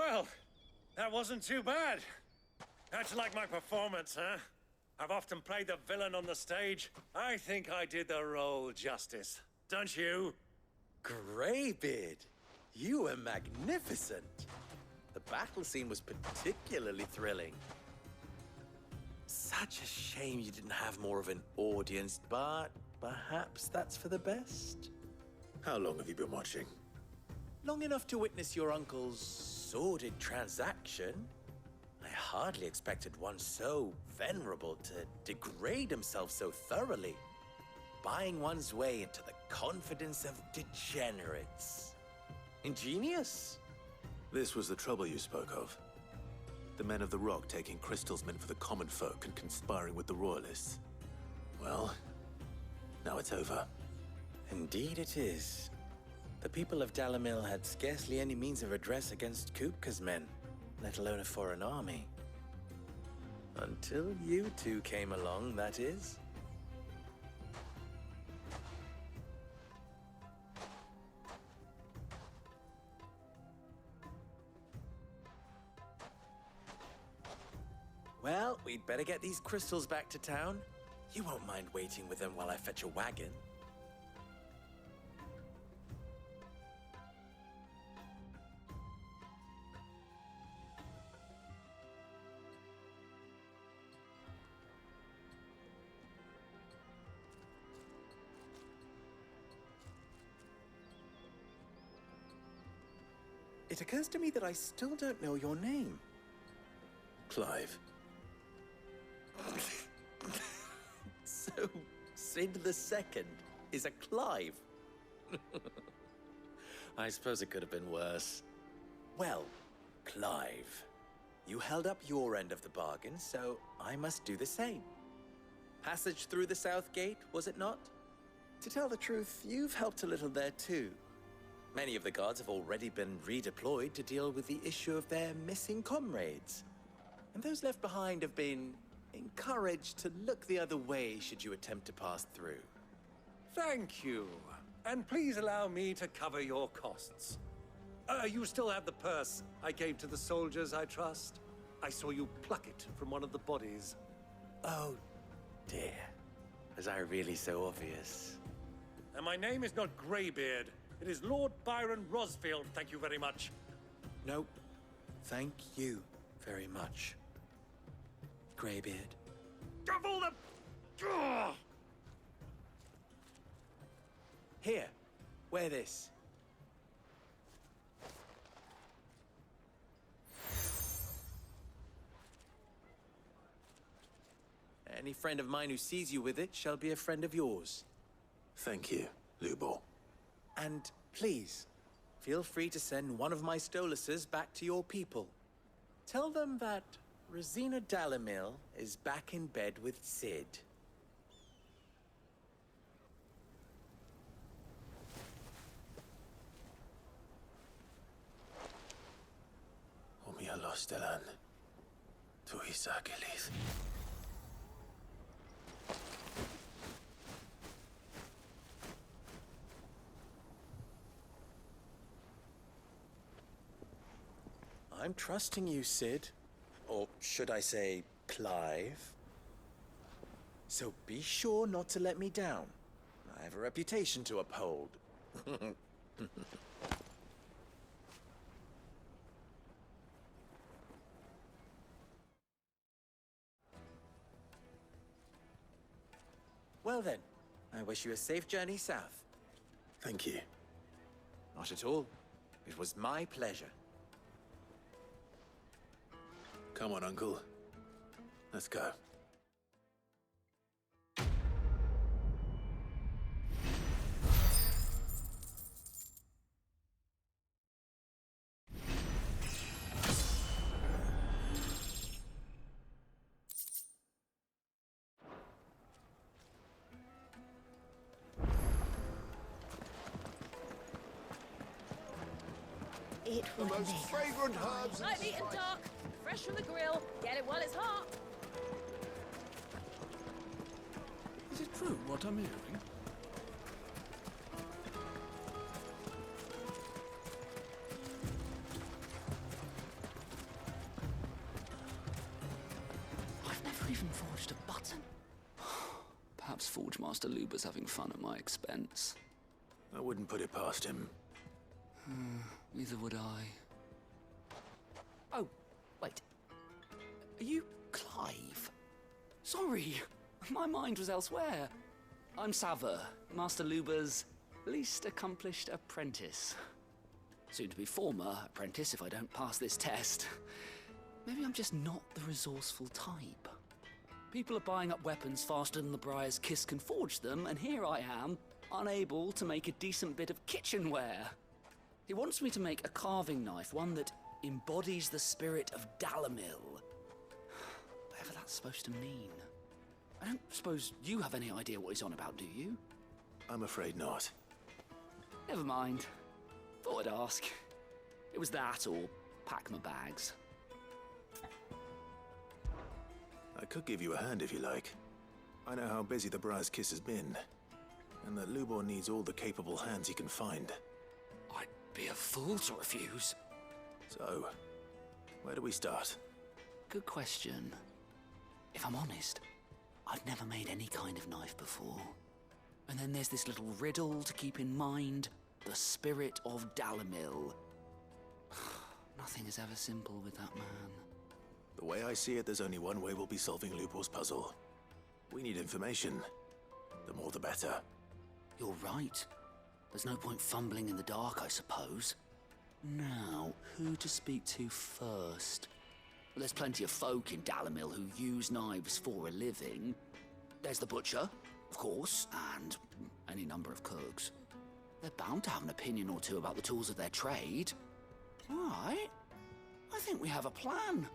Well, that wasn't too bad. How'd you like my performance, huh? I've often played the villain on the stage. I think I did the role justice. Don't you? Greybeard, you were magnificent. The battle scene was particularly thrilling. Such a shame you didn't have more of an audience, but perhaps that's for the best. How long have you been watching? Long enough to witness your uncle's sordid transaction. I hardly expected one so venerable to degrade himself so thoroughly, buying one's way into the confidence of degenerates. Ingenious. This was the trouble you spoke of. The men of the Rock taking crystals meant for the common folk and conspiring with the Royalists. Well, now it's over. Indeed it is. The people of Dalamil had scarcely any means of redress against Kupka's men, let alone a foreign army. Until you two came along, that is. Well, we'd better get these crystals back to town. You won't mind waiting with them while I fetch a wagon. It occurs to me that I still don't know your name. Clive. So, Sid the Second is a Clive. I suppose it could have been worse. Well, Clive, you held up your end of the bargain, so I must do the same. Passage through the South Gate, was it not? To tell the truth, you've helped a little there too. Many of the guards have already been redeployed to deal with the issue of their missing comrades. And those left behind have been encouraged to look the other way should you attempt to pass through. Thank you. And please allow me to cover your costs. You still have the purse I gave to the soldiers, I trust? I saw you pluck it from one of the bodies. Oh, dear. Was I really so obvious? And my name is not Greybeard. It is Lord Byron Rosfield, thank you very much. No, thank you very much, Greybeard. Of all the... Ugh! Here, wear this. Any friend of mine who sees you with it shall be a friend of yours. Thank you, Lubor. And please, feel free to send one of my Stoluses back to your people. Tell them that Rosina Dalamil is back in bed with Sid. Umialos Delan. Tuisa Gilis. I'm trusting you, Sid. Or should I say, Clive. So be sure not to let me down. I have a reputation to uphold. Well then, I wish you a safe journey south. Thank you. Not at all. It was my pleasure. Come on, Uncle. Let's go. It The will most make fragrant herbs. Light meat and dark, fresh from the grill. Get it while it's hot. Is it true what I'm hearing? Forged a button. Perhaps Forge Master Luber's having fun at my expense. I wouldn't put it past him. Neither would I. Oh, wait. Are you Clive? Sorry, my mind was elsewhere. I'm Sava, Master Luber's least accomplished apprentice. Soon to be former apprentice if I don't pass this test. Maybe I'm just not the resourceful type. People are buying up weapons faster than the Briar's Kiss can forge them, and here I am, unable to make a decent bit of kitchenware. He wants me to make a carving knife, one that embodies the spirit of Dalamil. Whatever that's supposed to mean. I don't suppose you have any idea what he's on about, do you? I'm afraid not. Never mind. Thought I'd ask. It was that or pack my bags. I could give you a hand if you like. I know how busy the Briar's Kiss has been, and that Lubor needs all the capable hands he can find. I'd be a fool to refuse. So, where do we start? Good question. If I'm honest, I've never made any kind of knife before. And then there's this little riddle to keep in mind. The spirit of Dalamil. Nothing is ever simple with that man. The way I see it, there's only one way we'll be solving Lubor's puzzle. We need information. The more the better. You're right. There's no point fumbling in the dark, I suppose. Now, who to speak to first? Well, there's plenty of folk in Dalamil who use knives for a living. There's the butcher, of course, and any number of cooks. They're bound to have an opinion or two about the tools of their trade. All right. I think we have a plan.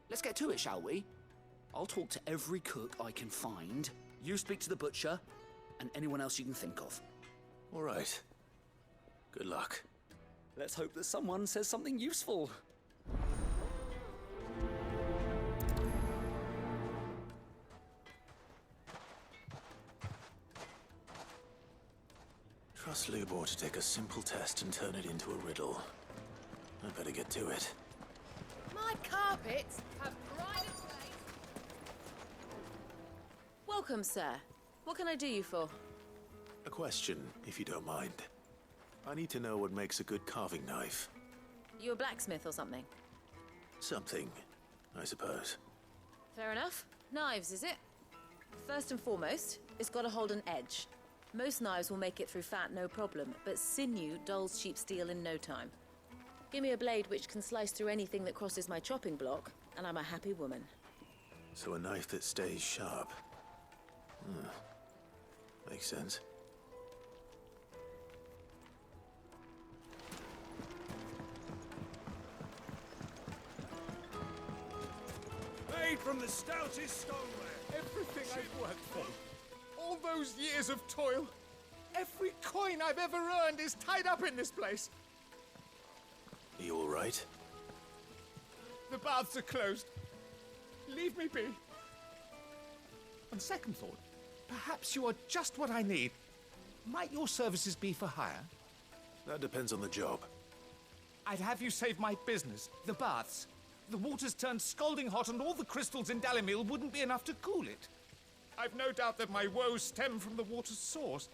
Let's get to it, shall we? I'll talk to every cook I can find. You speak to the butcher, and anyone else you can think of. All right. Good luck. Let's hope that someone says something useful. Trust Lubor to take a simple test and turn it into a riddle. I'd better get to it. My carpets have pride of place. Welcome, sir. What can I do you for? A question, if you don't mind. I need to know what makes a good carving knife. You a blacksmith or something? Something, I suppose. Fair enough. Knives, is it? First and foremost, it's got to hold an edge. Most knives will make it through fat, no problem, but sinew dulls cheap steel in no time. Give me a blade which can slice through anything that crosses my chopping block, and I'm a happy woman. So a knife that stays sharp. Makes sense. Made from the stoutest stoneware. Everything I've worked for, all those years of toil, every coin I've ever earned is tied up in this place. Are you all right? The baths are closed. Leave me be. On second thought, perhaps you are just what I need. Might your services be for hire? That depends on the job. I'd have you save my business, the baths. The water's turned scalding hot and all the crystals in Dalamil wouldn't be enough to cool it. I've no doubt that my woes stem from the water's source.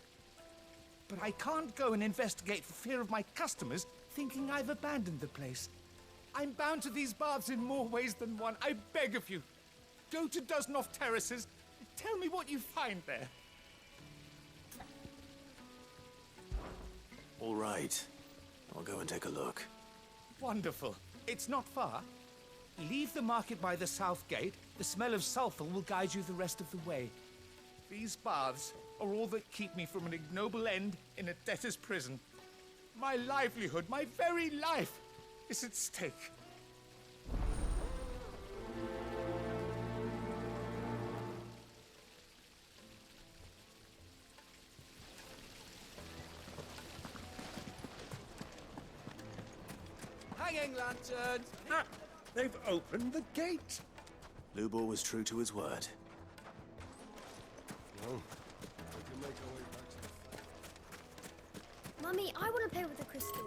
But I can't go and investigate for fear of my customers thinking I've abandoned the place. I'm bound to these baths in more ways than one. I beg of you, go to Dusnoff Terraces. Tell me what you find there. All right. I'll go and take a look. Wonderful. It's not far. Leave the market by the south gate. The smell of sulphur will guide you the rest of the way. These baths are all that keep me from an ignoble end in a debtor's prison. My livelihood, my very life, is at stake. Hanging lanterns! Ah, they've opened the gate! Lubor was true to his word. Mummy, I want to play with the crystal.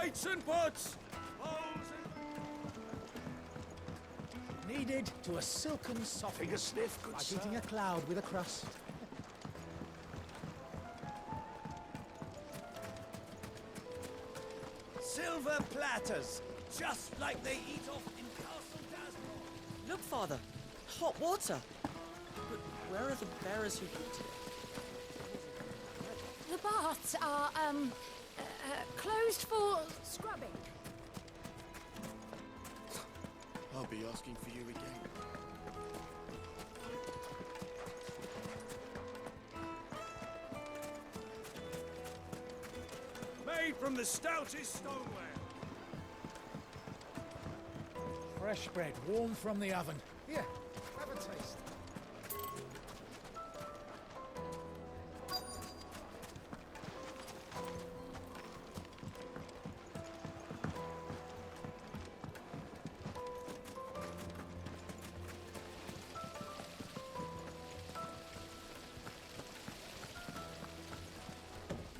Weights and butts! Kneaded to a silken softness. Take a sniff, good like sir. eating a cloud with a crust. Silver platters, just like they eat off in Castle Dasmore. Look, Father, hot water. But where are the bearers who heated it? The baths are, closed for scrubbing. I'll be asking for you again. Made from the stoutest stoneware. Fresh bread, warm from the oven. Here, have a taste.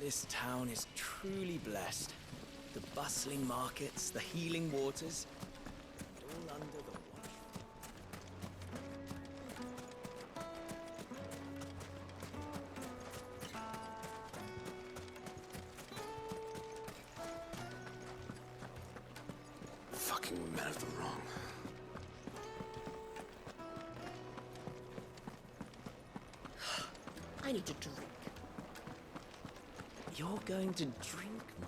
This town is truly blessed. The bustling markets, the healing waters, and all under the watch. Fucking men of the wrong. I need to drink. You're going to drink my...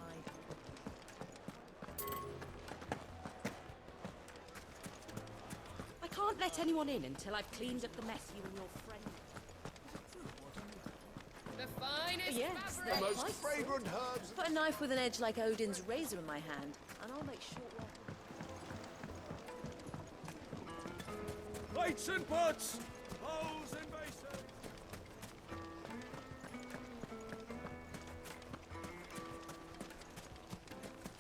I can't let anyone in until I've cleaned up the mess you and your friend. The finest Yes, fabric. the Most fragrant herbs. Put a knife with an edge like Odin's razor in my hand, and I'll make short work. Weights and butts, bowls and basins.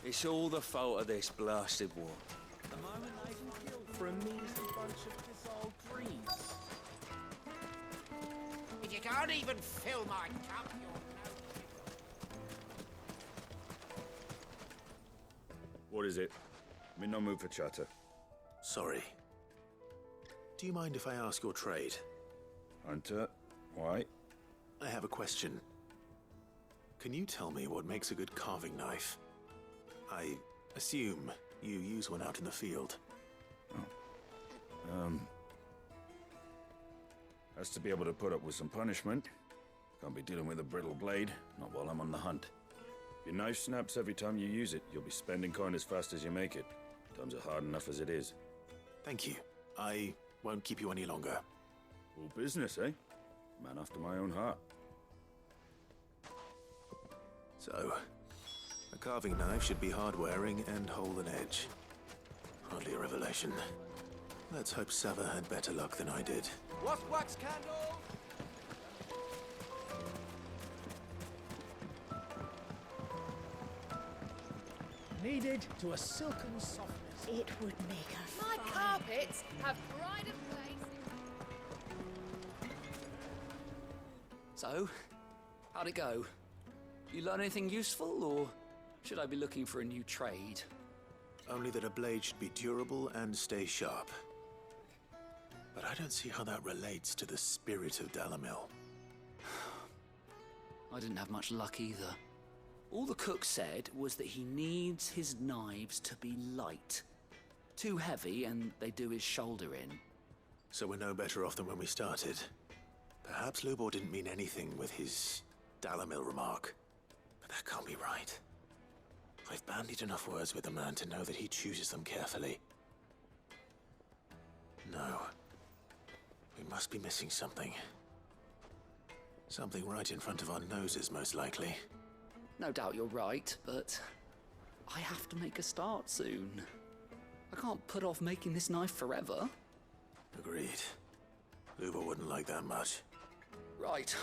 It's all the fault of this blasted war. The moment I can kill for a measly bunch of dissolved trees. If you can't even fill my cup, you're What is it? I'm in no mood for chatter. Sorry. Do you mind if I ask your trade? Hunter, why? I have a question. Can you tell me what makes a good carving knife? I assume you use one out in the field. Has to be able to put up with some punishment. Can't be dealing with a brittle blade, not while I'm on the hunt. If your knife snaps every time you use it, you'll be spending coin as fast as you make it. Times are hard enough as it is. Thank you. I won't keep you any longer. All business, eh? Man after my own heart. So, a carving knife should be hard-wearing and hold an edge. Hardly a revelation. Let's hope Sava had better luck than I did. What's wax candle? kneaded to a silken softness. It would make a My fine... carpets have pride of place. So, how'd it go? You learn anything useful, or should I be looking for a new trade? Only that a blade should be durable and stay sharp. But I don't see how that relates to the spirit of Dalamil. I didn't have much luck either. All the cook said was that he needs his knives to be light. Too heavy and they do his shoulder in. So we're no better off than when we started. Perhaps Lubor didn't mean anything with his Dalamil remark. But that can't be right. I've bandied enough words with the man to know that he chooses them carefully. No. We must be missing something. Something right in front of our noses, most likely. No doubt you're right, but I have to make a start soon. I can't put off making this knife forever. Agreed. Lubor wouldn't like that much. Right.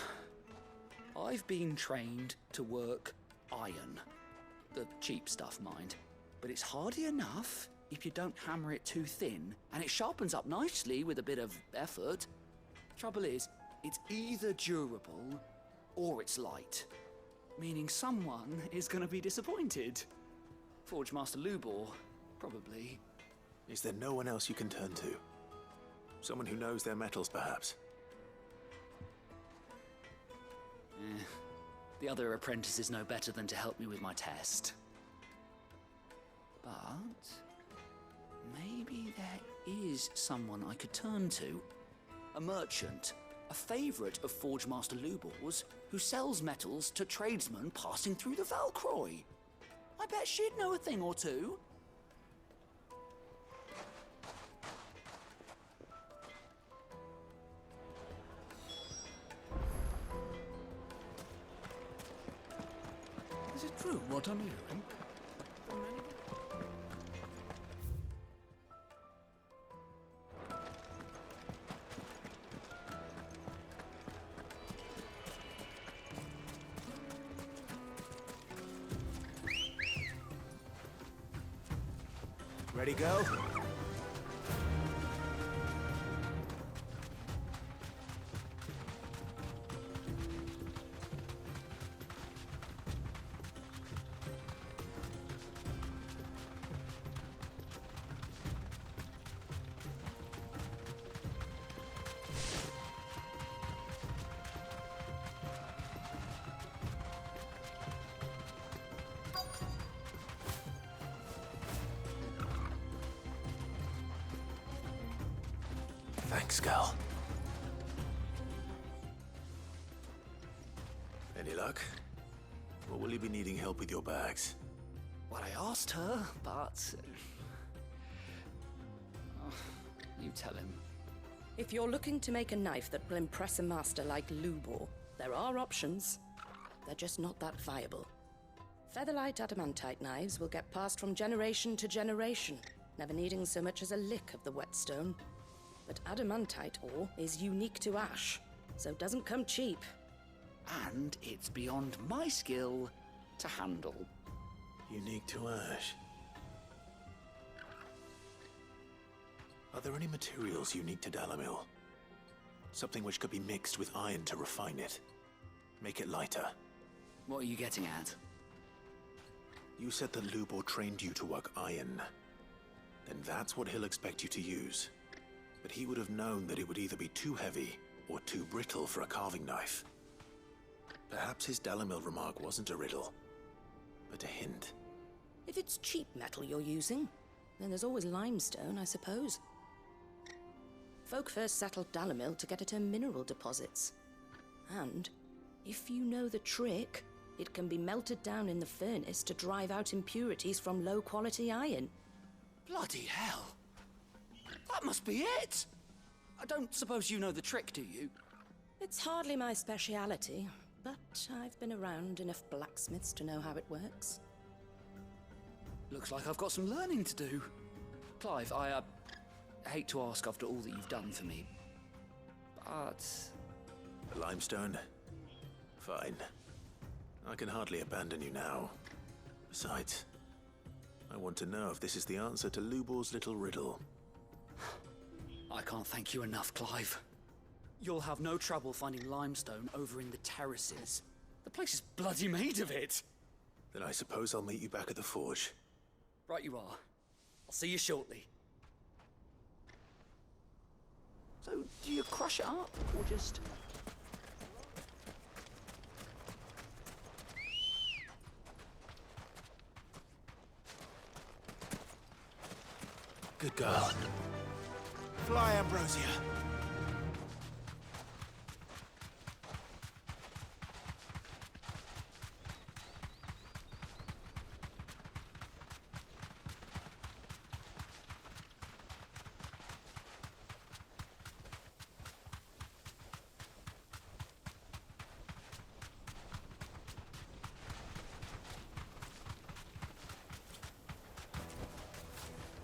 I've been trained to work iron. The cheap stuff, mind. But it's hardy enough if you don't hammer it too thin, and it sharpens up nicely with a bit of effort. Trouble is, it's either durable or it's light. Meaning someone is gonna be disappointed. Forge Master Lubor, probably. Is there no one else you can turn to? Someone who knows their metals, perhaps? The other apprentices know better than to help me with my test. But maybe there is someone I could turn to. A merchant, a favourite of Forge Master Lubor's, who sells metals to tradesmen passing through the Valcroy. I bet she'd know a thing or two. Is it true what I'm hearing? Ready, go? Thanks, Gal. Any luck? Or will you be needing help with your bags? Well, I asked her, but... Oh, you tell him. If you're looking to make a knife that will impress a master like Lubor, there are options. They're just not that viable. Featherlight adamantite knives will get passed from generation to generation, never needing so much as a lick of the whetstone. But adamantite ore is unique to ash, so it doesn't come cheap. And it's beyond my skill to handle. Unique to ash. Are there any materials unique to Dalamil? Something which could be mixed with iron to refine it. Make it lighter. What are you getting at? You said that Lubor trained you to work iron. Then that's what he'll expect you to use. But he would have known that it would either be too heavy or too brittle for a carving knife. Perhaps his Dalamil remark wasn't a riddle, but a hint. If it's cheap metal you're using, then there's always limestone, I suppose. Folk first settled Dalamil to get at her mineral deposits. And, if you know the trick, it can be melted down in the furnace to drive out impurities from low-quality iron. Bloody hell! That must be it! I don't suppose you know the trick, do you? It's hardly my speciality, but I've been around enough blacksmiths to know how it works. Looks like I've got some learning to do. Clive, I hate to ask after all that you've done for me, but... Limestone? Fine. I can hardly abandon you now. Besides, I want to know if this is the answer to Lubor's little riddle. I can't thank you enough, Clive. You'll have no trouble finding limestone over in the terraces. The place is bloody made of it. Then I suppose I'll meet you back at the forge. Right you are. I'll see you shortly. So, do you crush it up, or just... Good girl. Fly, Ambrosia.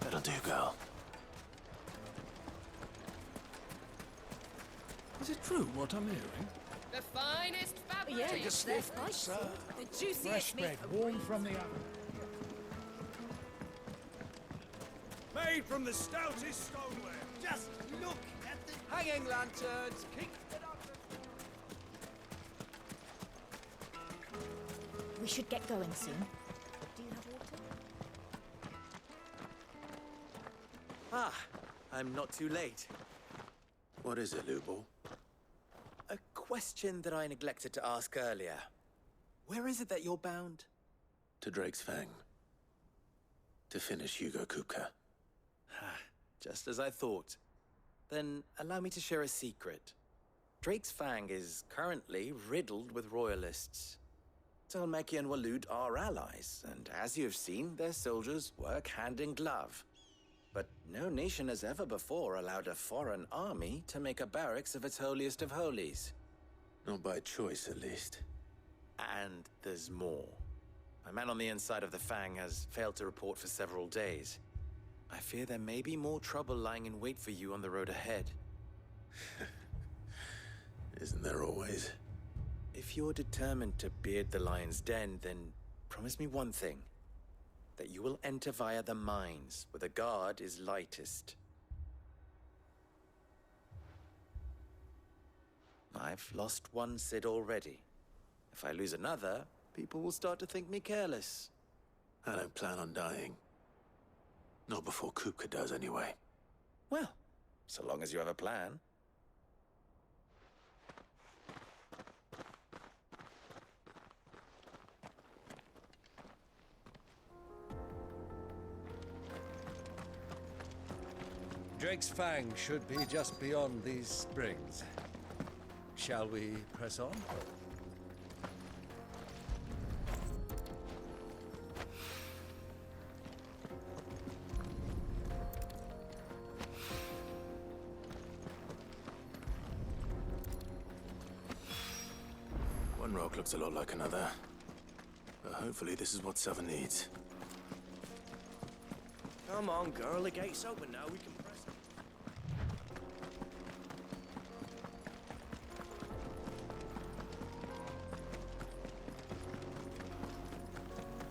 That'll do, girl. Is it true what I'm hearing? The finest fabric. Yeah, Take a sniff, good sir. The juiciest Fresh meat. bread, warm from the oven. Made from the stoutest stoneware. Just look at the hanging lanterns. Kicked it up. We should get going soon. Do you have water? Ah, I'm not too late. What is it, Lubor? A question that I neglected to ask earlier. Where is it that you're bound? To Drake's Fang. To finish Hugo Kupka. Just as I thought. Then allow me to share a secret. Drake's Fang is currently riddled with royalists. Talmeki and Waloed are allies, and as you have seen, their soldiers work hand in glove. But no nation has ever before allowed a foreign army to make a barracks of its holiest of holies. Not by choice, at least. And there's more. My man on the inside of the Fang has failed to report for several days. I fear there may be more trouble lying in wait for you on the road ahead. Isn't there always? If you're determined to beard the lion's den, then promise me one thing. That you will enter via the mines, where the guard is lightest. I've lost one Cid already. If I lose another, people will start to think me careless. I don't plan on dying. Not before Kupka does, anyway. Well, so long as you have a plan. Drake's Fang should be just beyond these springs. Shall we press on? One rock looks a lot like another. But hopefully this is what Southern needs. Come on, girl. The gate's open now. We can press it.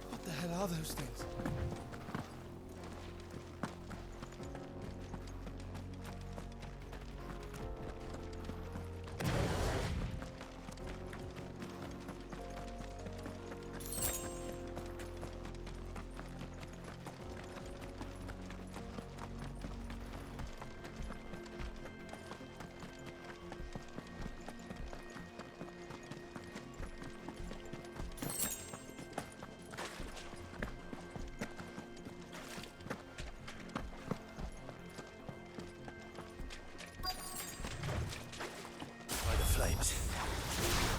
What the hell are those things? Flames.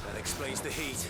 That explains the heat.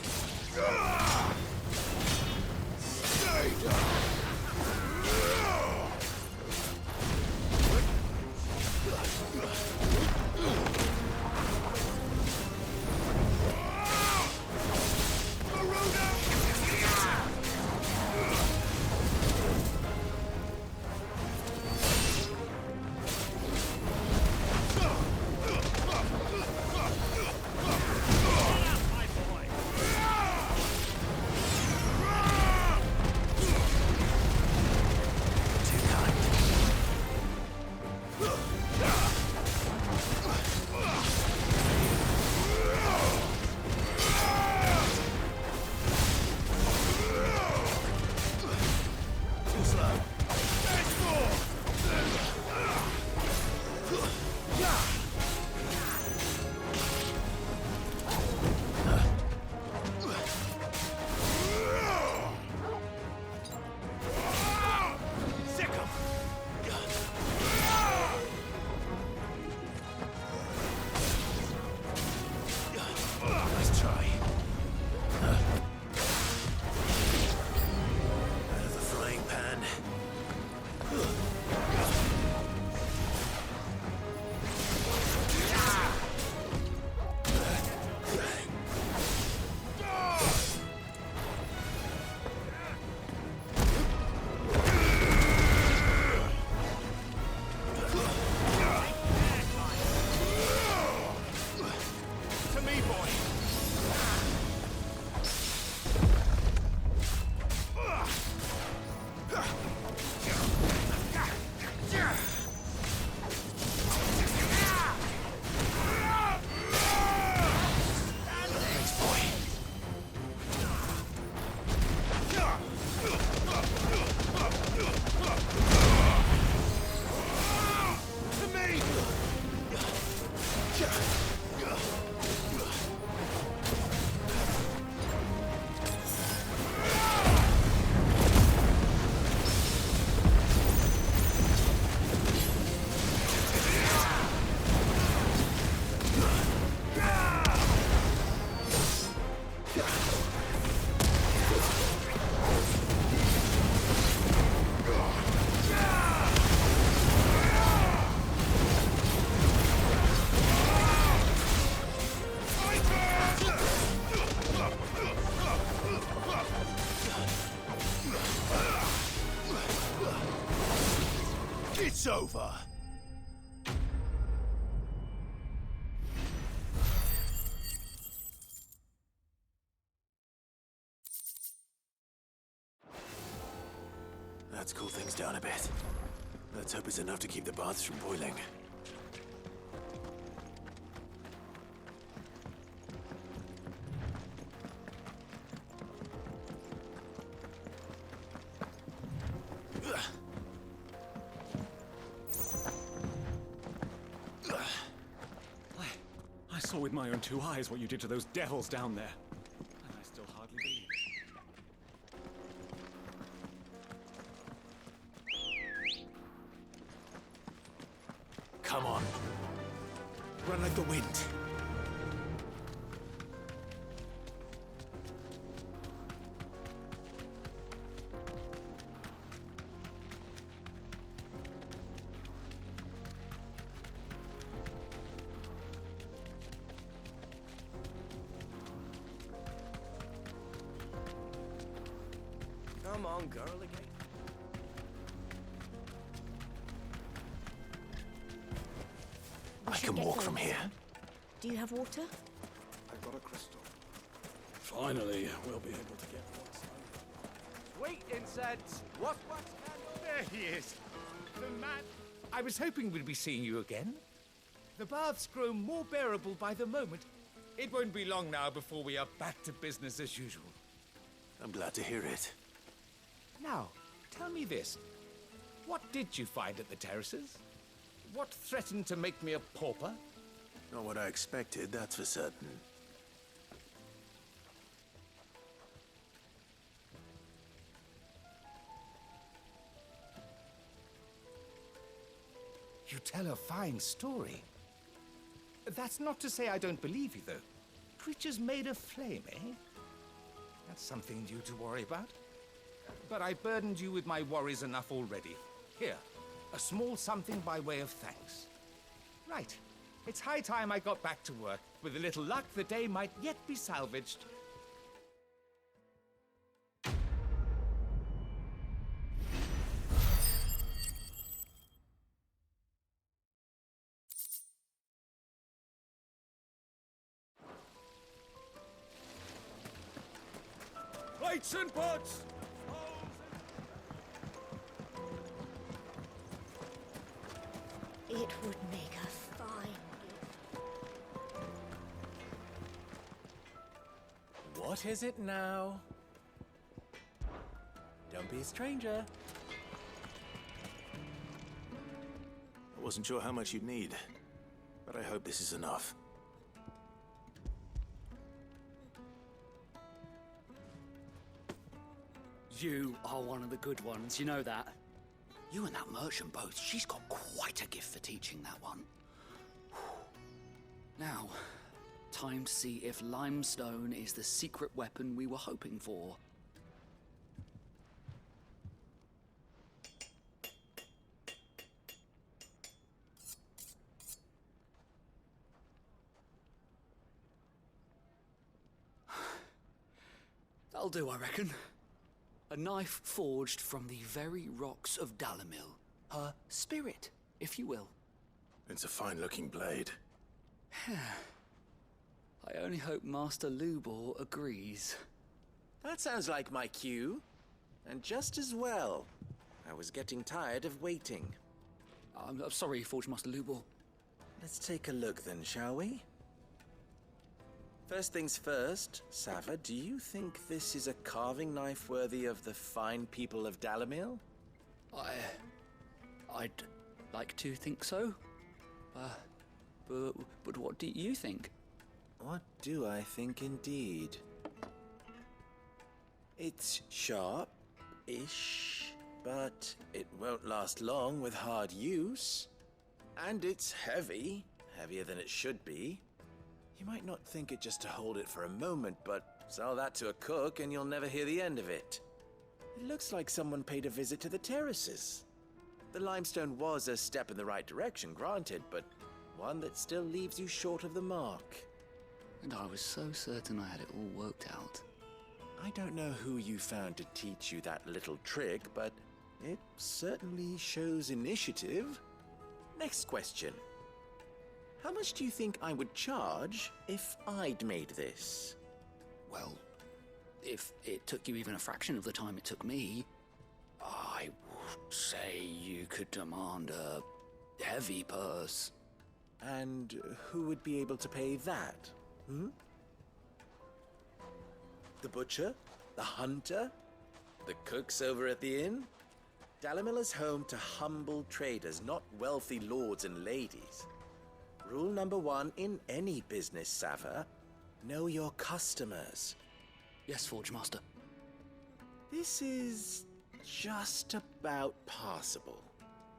over. Let's cool things down a bit. Let's hope it's enough to keep the baths from boiling. I saw with my own two eyes what you did to those devils down there. And I still hardly believe it. Come on. Run like the wind. Come on, girl, again. I can walk from here. Do you have water? I've got a crystal. Finally, we'll be able to get Sweet incense. Wax candle. There he is. The man. I was hoping we'd be seeing you again. The baths grow more bearable by the moment. It won't be long now before we are back to business as usual. I'm glad to hear it. Now, tell me this. What did you find at the terraces? What threatened to make me a pauper? Not what I expected, that's for certain. You tell a fine story. That's not to say I don't believe you, though. Creatures made of flame, eh? That's something new to worry about. But I burdened you with my worries enough already. Here, a small something by way of thanks. Right. It's high time I got back to work. With a little luck, the day might yet be salvaged. Plates and pots. It would make a fine gift. What is it now? Don't be a stranger. I wasn't sure how much you'd need, but I hope this is enough. You are one of the good ones, you know that. You and that merchant both, she's got quite a gift for teaching that one. Now, time to see if limestone is the secret weapon we were hoping for. That'll do, I reckon. A knife forged from the very rocks of Dalamil. Her spirit, if you will. It's a fine-looking blade. I only hope Master Lubor agrees. That sounds like my cue. And just as well. I was getting tired of waiting. I'm sorry, Forge Master Lubor. Let's take a look then, shall we? First things first, Sava, do you think this is a carving knife worthy of the fine people of Dalamil? I'd like to think so. But what do you think? What do I think indeed? It's sharp-ish, but it won't last long with hard use. And it's heavy, heavier than it should be. You might not think it just to hold it for a moment, but sell that to a cook and you'll never hear the end of it. It looks like someone paid a visit to the terraces. The limestone was a step in the right direction, granted, but one that still leaves you short of the mark. And I was so certain I had it all worked out. I don't know who you found to teach you that little trick, but it certainly shows initiative. Next question. How much do you think I would charge if I'd made this? Well, if it took you even a fraction of the time it took me, I would say you could demand a heavy purse. And who would be able to pay that? The butcher? The hunter? The cooks over at the inn? Dalimil is home to humble traders, not wealthy lords and ladies. Rule number 1 in any business, Sava: know your customers. Yes, Forge Master. This is just about passable.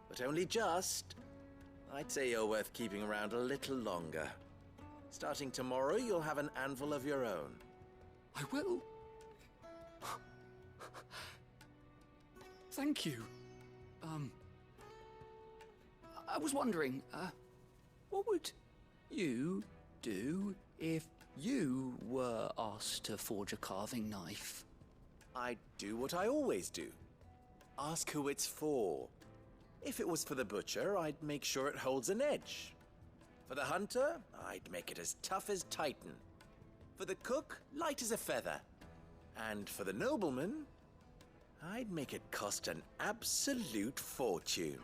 But only just. I'd say you're worth keeping around a little longer. Starting tomorrow, you'll have an anvil of your own. I will. Thank you. I was wondering, what would you do if you were asked to forge a carving knife? I'd do what I always do. Ask who it's for. If it was for the butcher, I'd make sure it holds an edge. For the hunter, I'd make it as tough as Titan. For the cook, light as a feather. And for the nobleman, I'd make it cost an absolute fortune.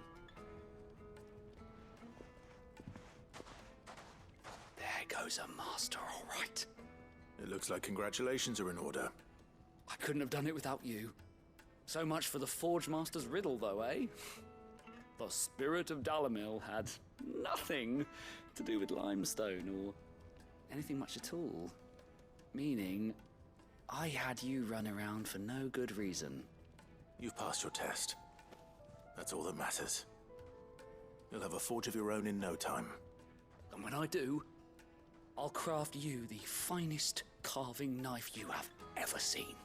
There goes a master, all right. It looks like congratulations are in order. I couldn't have done it without you. So much for the Forge Master's riddle, though, eh? The spirit of Dalimil had nothing to do with limestone or anything much at all. Meaning, I had you run around for no good reason. You've passed your test. That's all that matters. You'll have a forge of your own in no time. And when I do, I'll craft you the finest carving knife you have ever seen.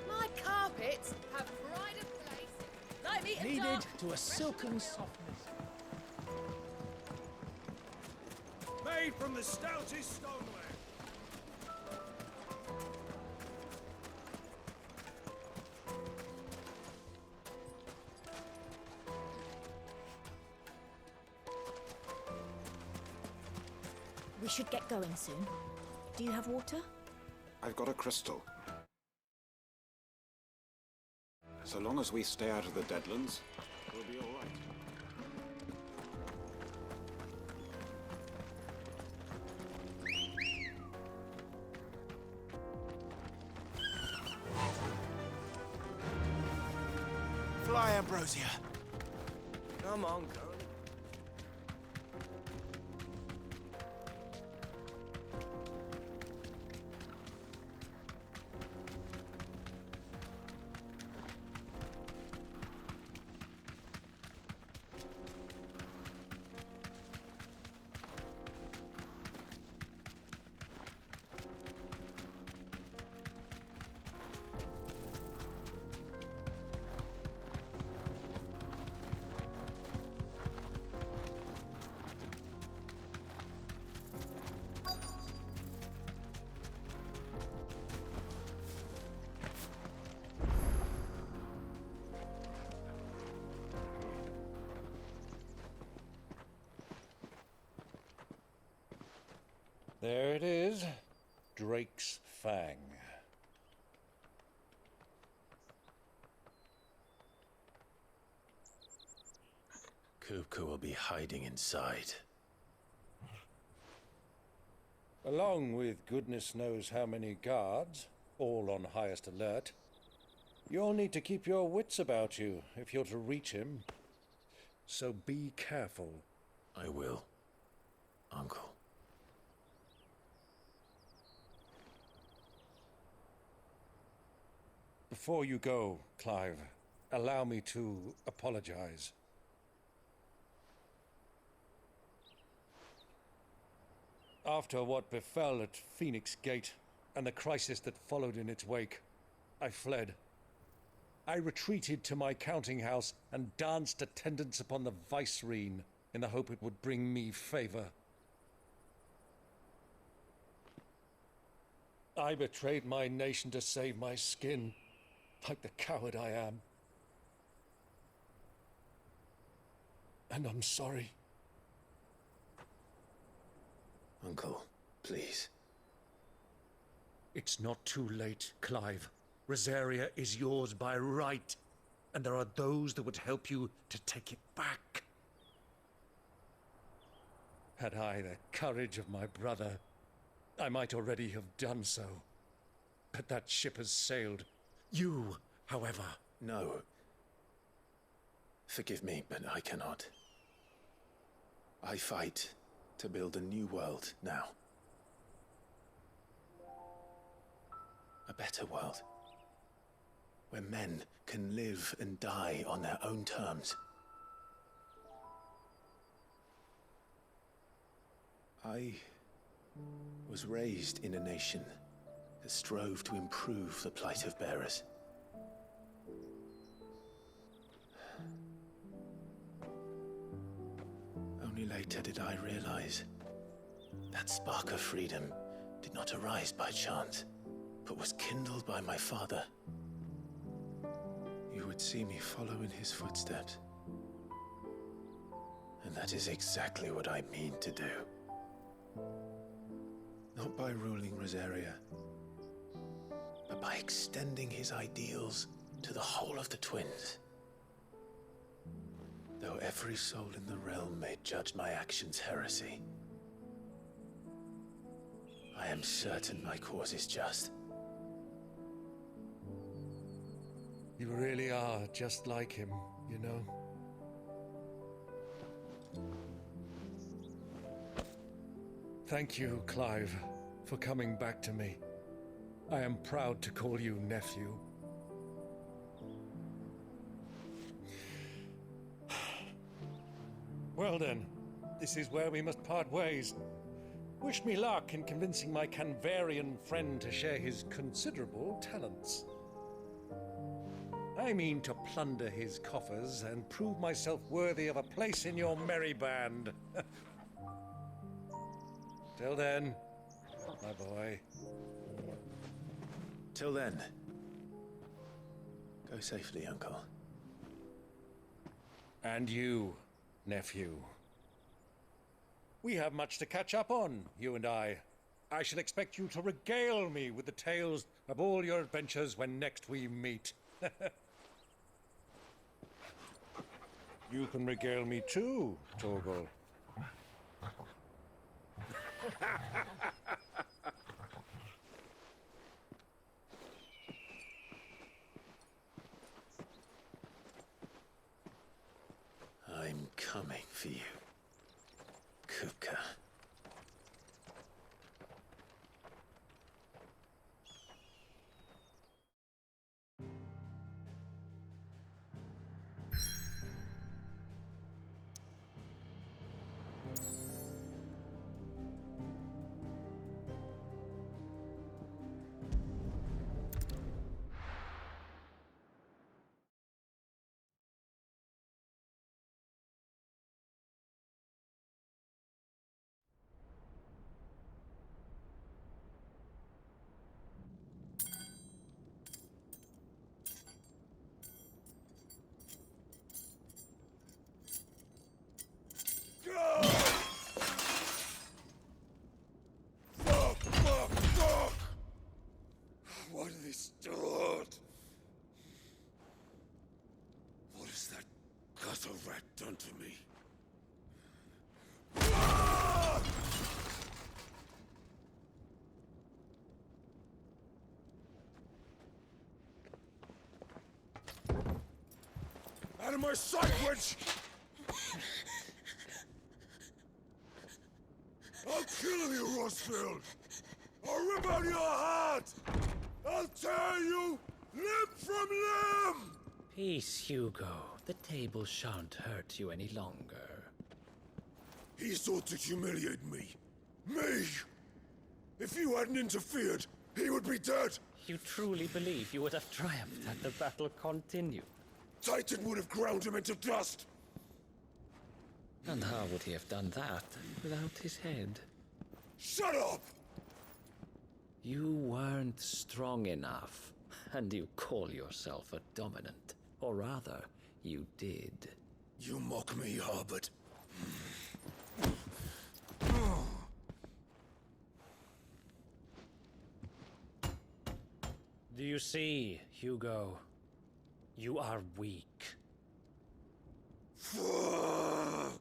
My carpets have pride of place. Light me and Kneaded dark. to a silken softness. Made from the stoutest stoneware. We should get going soon. Do you have water? I've got a crystal. So long as we stay out of the Deadlands, we'll be all right. Fly, Ambrosia. Come on, girl. There it is. Drake's Fang. Kupka will be hiding inside. Along with goodness knows how many guards, all on highest alert. You'll need to keep your wits about you if you're to reach him. So be careful. I will, Uncle. Before you go, Clive, allow me to apologize. After what befell at Phoenix Gate and the crisis that followed in its wake, I fled. I retreated to my counting house and danced attendance upon the vicereine in the hope it would bring me favor. I betrayed my nation to save my skin, like the coward I am. And I'm sorry. Uncle, please. It's not too late, Clive. Rosaria is yours by right, and there are those that would help you to take it back. Had I the courage of my brother, I might already have done so. But that ship has sailed. You, however... No. Forgive me, but I cannot. I fight to build a new world now. A better world. Where men can live and die on their own terms. I was raised in a nation that strove to improve the plight of bearers. Only later did I realize that spark of freedom did not arise by chance, but was kindled by my father. You would see me follow in his footsteps. And that is exactly what I mean to do. Not by ruling Rosaria, but by extending his ideals to the whole of the twins. Though every soul in the realm may judge my actions heresy, I am certain my cause is just. You really are just like him, you know? Thank you, Clive, for coming back to me. I am proud to call you nephew. Well then, this is where we must part ways. Wish me luck in convincing my Canvarian friend to share his considerable talents. I mean to plunder his coffers and prove myself worthy of a place in your merry band. Till then, my boy. Till then, go safely, Uncle. And you, nephew. We have much to catch up on, you and I. I shall expect you to regale me with the tales of all your adventures when next we meet. You can regale me too, Torgal. I'm coming for you, Kupka. Fuck! Why do they start? What has that gutter rat done to me? Out of my sight, witch! I'll kill you, Rosfield! I'll rip out your heart! I'll tear you limb from limb! Peace, Hugo. The table shan't hurt you any longer. He sought to humiliate me. Me! If you hadn't interfered, he would be dead! You truly believe you would have triumphed had the battle continued? Titan would have ground him into dust! And how would he have done that without his head? Shut up! You weren't strong enough, and you call yourself a dominant. Or rather, you did. You mock me, Harbert. Do you see, Hugo? You are weak. Fuck!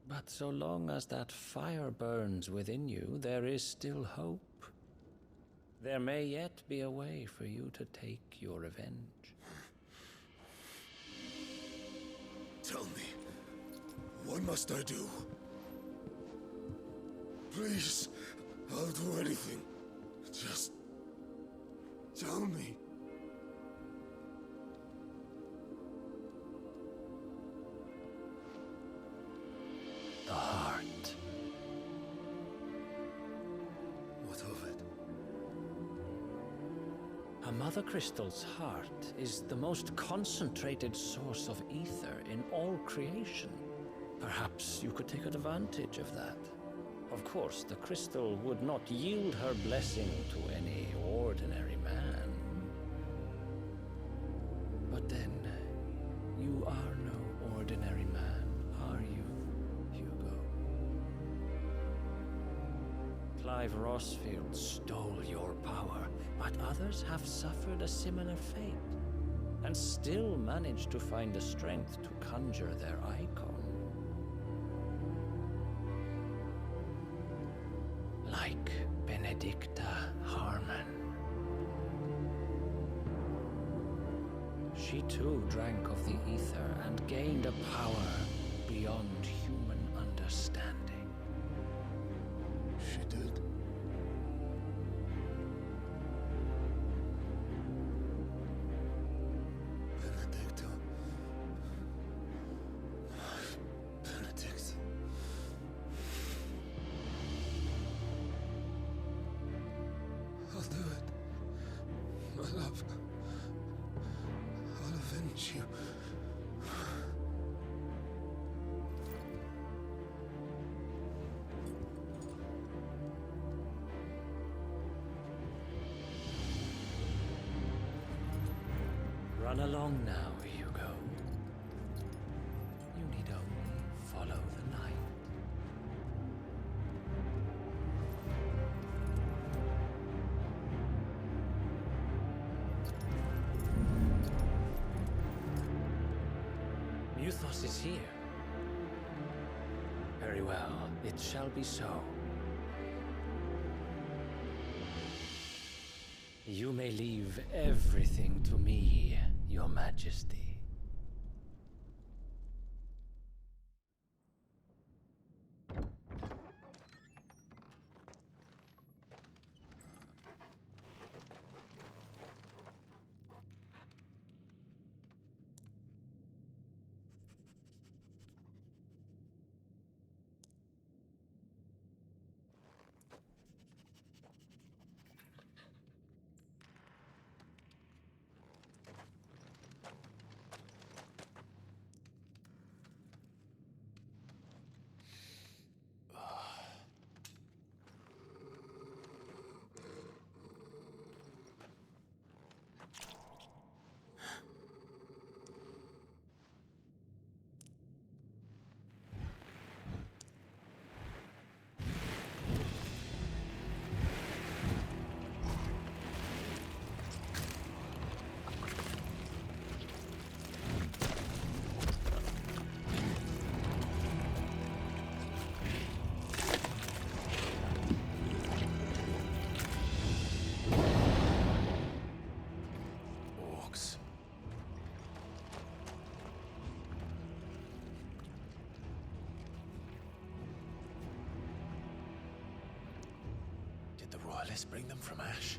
But so long as that fire burns within you, there is still hope. There may yet be a way for you to take your revenge. Tell me, what must I do? Please, I'll do anything. Just tell me. The heart. What of it? A Mother Crystal's heart is the most concentrated source of ether in all creation. Perhaps you could take advantage of that. Of course, the crystal would not yield her blessing to any ordinary man. But then, you are no ordinary man, are you, Hugo? Clive Rossfield stole your power, but others have suffered a similar fate, and still managed to find the strength to conjure their icon. Like Benedicta Harmon. She too drank of the ether and gained a power beyond human understanding. She did. Benedicta. Benedict. I'll do it. My love. I'll avenge you. Run along now, Hugo. You need only follow the light. Muthos is here. Very well, it shall be so. You may leave everything to me, Your Majesty. Did the Royalists bring them from Ash?